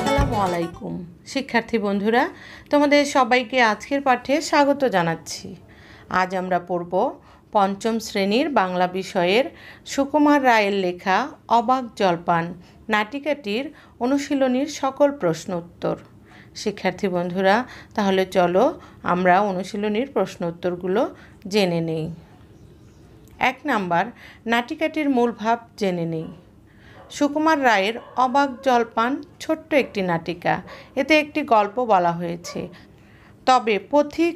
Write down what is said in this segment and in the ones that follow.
আসসালামু আলাইকুম শিক্ষার্থী বন্ধুরা, তোমাদের সবাইকে আজকের পাঠে স্বাগত জানাচ্ছি। আজ আমরা পড়ব পঞ্চম শ্রেণীর বাংলা বিষয়ের সুকুমার রায়ের লেখা অবাক জলপান নাটিকাটির অনুশীলনীর সকল প্রশ্ন উত্তর। শিক্ষার্থী বন্ধুরা, তাহলে চলো আমরা অনুশীলনীর প্রশ্ন উত্তরগুলো জেনে নেই। 1 নাম্বার, নাটিকাটির মূল ভাব জেনে নেই। সুকুমার রায়ের অবাক জলপান ছোট্ট একটি নাটিকা। এতে একটি গল্প বলা হয়েছে। তবে পথিক,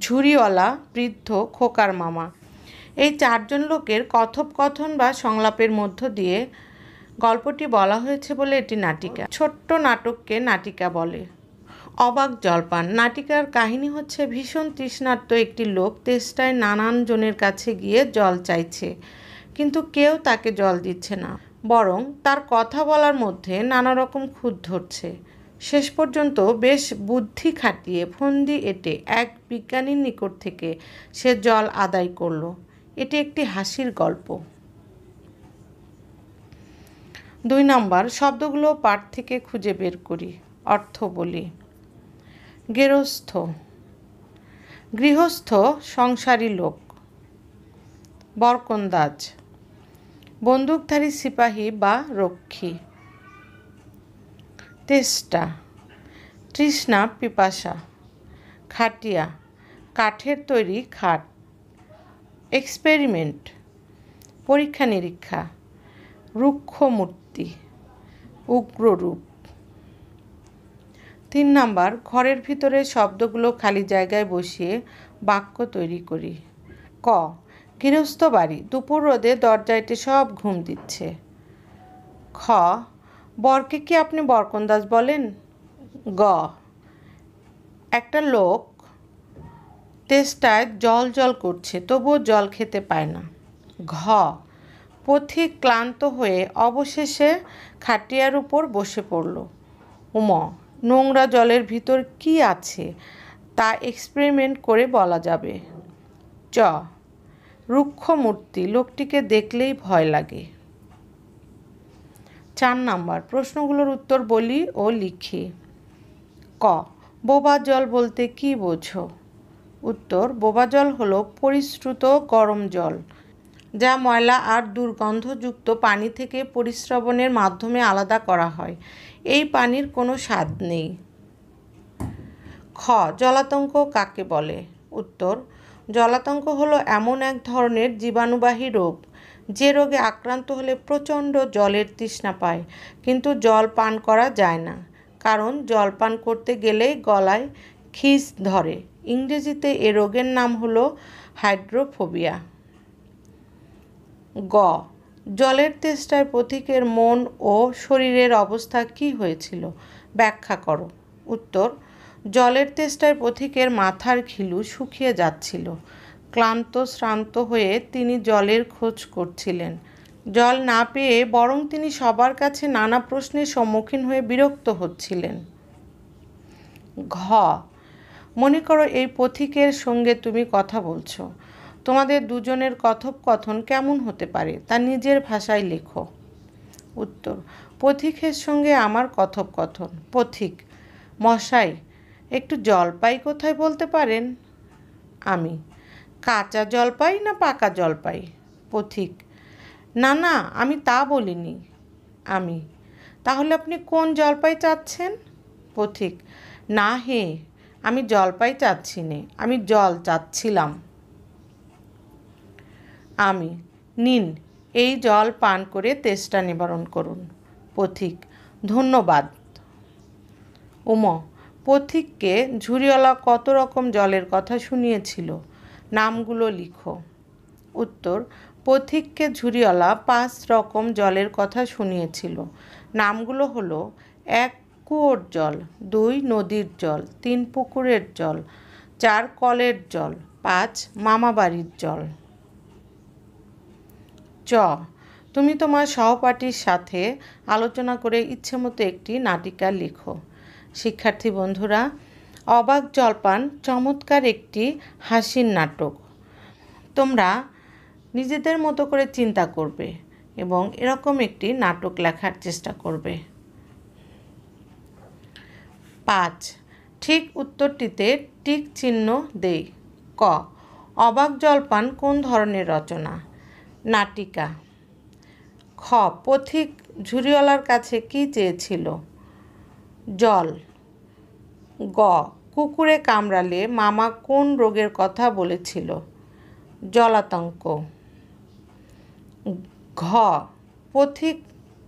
ঝুড়িওয়ালা, বৃদ্ধ, খোকার মামা এই 4 জন লোকের কথোপকথন বা সংলাপের মধ্য দিয়ে গল্পটি বলা হয়েছে বলে এটি নাটিকা। ছোট্ট নাটককে নাটিকা বলে। অবাক জলপান নাটিকার কাহিনী হচ্ছে ভীষণ তৃষ্ণার্ত একটি লোক তেষ্টায় নানান জনের কাছে গিয়ে জল চাইছে, কিন্তু কেউ তাকে জল দিচ্ছে না, বরং তার কথা বলার মধ্যে নানা রকম খুঁত ধরছে। শেষ পর্যন্ত বেশ বুদ্ধি খাটিয়ে ফন্দি এঁটে এক বিজ্ঞানীর নিকট থেকে সে জল আদায় করল। এটি একটি হাসির গল্প। 2 নম্বর, শব্দগুলো পাঠ থেকে খুঁজে বের করি, অর্থ বলি। গেরস্থ, গৃহস্থ, সংসারী লোক। বরকন্দাজ, বন্দুকধারী সিপাহী বা রক্ষী। তেষ্টা, তৃষ্ণা, পিপাসা। খাটিয়া, কাঠের তৈরি খাট। এক্সপেরিমেন্ট, পরীক্ষা নিরীক্ষা। রুক্ষ মূর্তি, উগ্ররূপ। 3 নাম্বার, ঘরের ভিতরে শব্দগুলো খালি জায়গায় বসিয়ে বাক্য তৈরি করি। ক, গৃহস্থ বাড়ি, দুপুর রোদে দরজাইতে সব ঘুম দিচ্ছে। খ, বরকে কি আপনি বরকন্দাজ বলেন? গ, একটা লোক তেষ্টায় জল জল করছে, তবুও জল খেতে পায় না। ঘ, পথিক ক্লান্ত হয়ে অবশেষে খাটিয়ার উপর বসে পড়ল। উম, নোংরা জলের ভিতর কি আছে তা এক্সপেরিমেন্ট করে বলা যাবে। চ, রুক্ষ মূর্তি, লোকটিকে দেখলেই ভয় লাগে। 4 নাম্বার, প্রশ্নগুলোর উত্তর বলি ও লিখি। ক, বোবা জল বলতে কি বোঝো? উত্তর, বোবা জল হলো পরিশ্রুত গরম জল, যা ময়লা আর দুর্গন্ধযুক্ত পানি থেকে পরিস্রবণের মাধ্যমে আলাদা করা হয়। এই পানির কোনো স্বাদ নেই। খ, জলাতঙ্ক কাকে বলে? উত্তর, জলাতঙ্ক হলো এমন এক ধরনের জীবাণুবাহী রোগ, যে রোগে আক্রান্ত হলে প্রচণ্ড জলের তৃষ্ণা পায়, কিন্তু জল পান করা যায় না, কারণ জল পান করতে গেলেই গলায় খিস ধরে। ইংরেজিতে এ রোগের নাম হলো হাইড্রোফোবিয়া। গ, জলের তেষ্টায় পথিকের মন ও শরীরের অবস্থা কি হয়েছিল? ব্যাখ্যা করো। উত্তর, জলের তেষ্টায় পথিকের মাথার খিলু শুকিয়ে যাচ্ছিল। ক্লান্ত শ্রান্ত হয়ে তিনি জলের খোঁজ করছিলেন। জল না পেয়ে বরং তিনি সবার কাছে নানা প্রশ্নের সম্মুখীন হয়ে বিরক্ত হচ্ছিলেন। ঘ, মনে করো এই পথিকের সঙ্গে তুমি কথা বলছো। তোমাদের দুজনের কথোপকথন কেমন হতে পারে তা নিজের ভাষায় লেখো। উত্তর, পথিকের সঙ্গে আমার কথোপকথন। পথিক, মশাই, একটু জলপাই কোথায় বলতে পারেন? আমি, কাঁচা জলপাই না পাকা জলপাই? পথিক, না না, আমি তা বলিনি। আমি, তাহলে আপনি কোন জলপাই চাচ্ছেন? পথিক, না হে, আমি জলপাই চাচ্ছি নে, আমি জল চাচ্ছিলাম। আমি, নিন, এই জল পান করে তেষ্টা নিবারণ করুন। পথিক, ধন্যবাদ। উম, পথিককে ঝুড়িওয়ালা কত রকম জলের কথা শুনিয়েছিল? নামগুলো লিখো। উত্তর, পথিককে ঝুড়িওয়ালা 5 রকম জলের কথা শুনিয়েছিল। নামগুলো হলো: 1 কুয়োর জল, 2 নদীর জল, 3 পুকুরের জল, 4 কলের জল, 5 মামাবাড়ির জল। চ, তুমি তোমার সহপাঠীর সাথে আলোচনা করে ইচ্ছেমতো একটি নাটিকা লিখো। শিক্ষার্থী বন্ধুরা, অবাক জলপান চমৎকার একটি হাসির নাটক। তোমরা নিজেদের মতো করে চিন্তা করবে এবং এরকম একটি নাটক লেখার চেষ্টা করবে। 5, ঠিক উত্তরটিতে টিক চিহ্ন দেই। ক, অবাক জলপান কোন ধরনের রচনা? নাটিকা। খ, পথিক ঝুড়িওয়ালার কাছে কি চেয়েছিল? জল। গ, কুকুরে কামড়ালে মামা কোন রোগের কথা বলেছিল? জলাতঙ্ক। ঘ, পথিক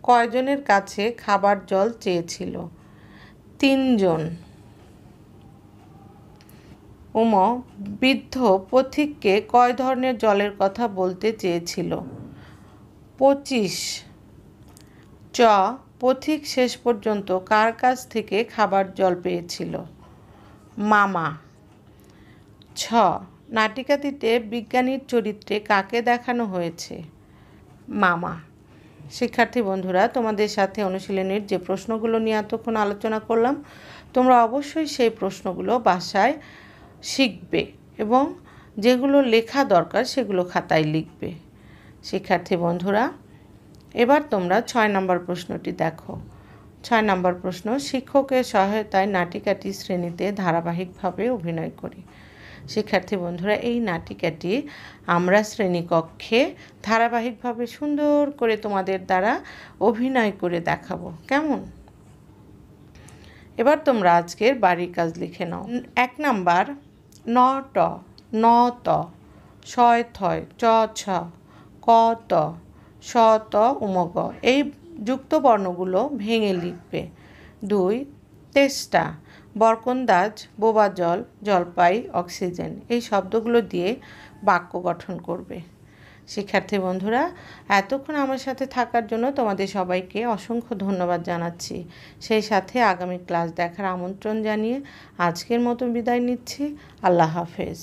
কয়জনের কাছে খাবার জল চেয়েছিল? 3 জন। উম, বৃদ্ধ পথিককে কয় ধরনের জলের কথা বলতে চেয়েছিল? 25। চ, পথিক শেষ পর্যন্ত কার কাছ থেকে খাবার জল পেয়েছিল? মামা। ছ, নাটিকাটিতে বিজ্ঞানীর চরিত্রে কাকে দেখানো হয়েছে? মামা। শিক্ষার্থী বন্ধুরা, তোমাদের সাথে অনুশীলনীর যে প্রশ্নগুলো নিয়ে এতক্ষণ আলোচনা করলাম, তোমরা অবশ্যই সেই প্রশ্নগুলো বাসায় শিখবে এবং যেগুলো লেখা দরকার সেগুলো খাতায় লিখবে। শিক্ষার্থী বন্ধুরা, এবার তোমরা 6 নম্বর প্রশ্নটি দেখো। 6 নম্বর প্রশ্ন, শিক্ষকের সহায়তায় নাটিকাটি শ্রেণীতে ধারাবাহিকভাবে অভিনয় করি। শিক্ষার্থী বন্ধুরা, এই নাটিকাটি আমরা শ্রেণীকক্ষে ধারাবাহিকভাবে সুন্দর করে তোমাদের দ্বারা অভিনয় করে দেখাবো। কেমন? এবার তোমরা আজকের বাড়ির কাজ লিখে নাও। 1 নাম্বার, ন ট, ন ত, শয় থয়, চ ছ, ক ত, স ত, উমগ এই যুক্ত বর্ণগুলো ভেঙে লিখবে। 2, তেষ্টা, বরকন্দাজ, বোবা জল, জলপাই, অক্সিজেন এই শব্দগুলো দিয়ে বাক্য গঠন করবে। শিক্ষার্থী বন্ধুরা, এতক্ষণ আমার সাথে থাকার জন্য তোমাদের সবাইকে অসংখ্য ধন্যবাদ জানাচ্ছি। সেই সাথে আগামী ক্লাস দেখার আমন্ত্রণ জানিয়ে আজকের মতো বিদায় নিচ্ছি। আল্লাহ হাফেজ।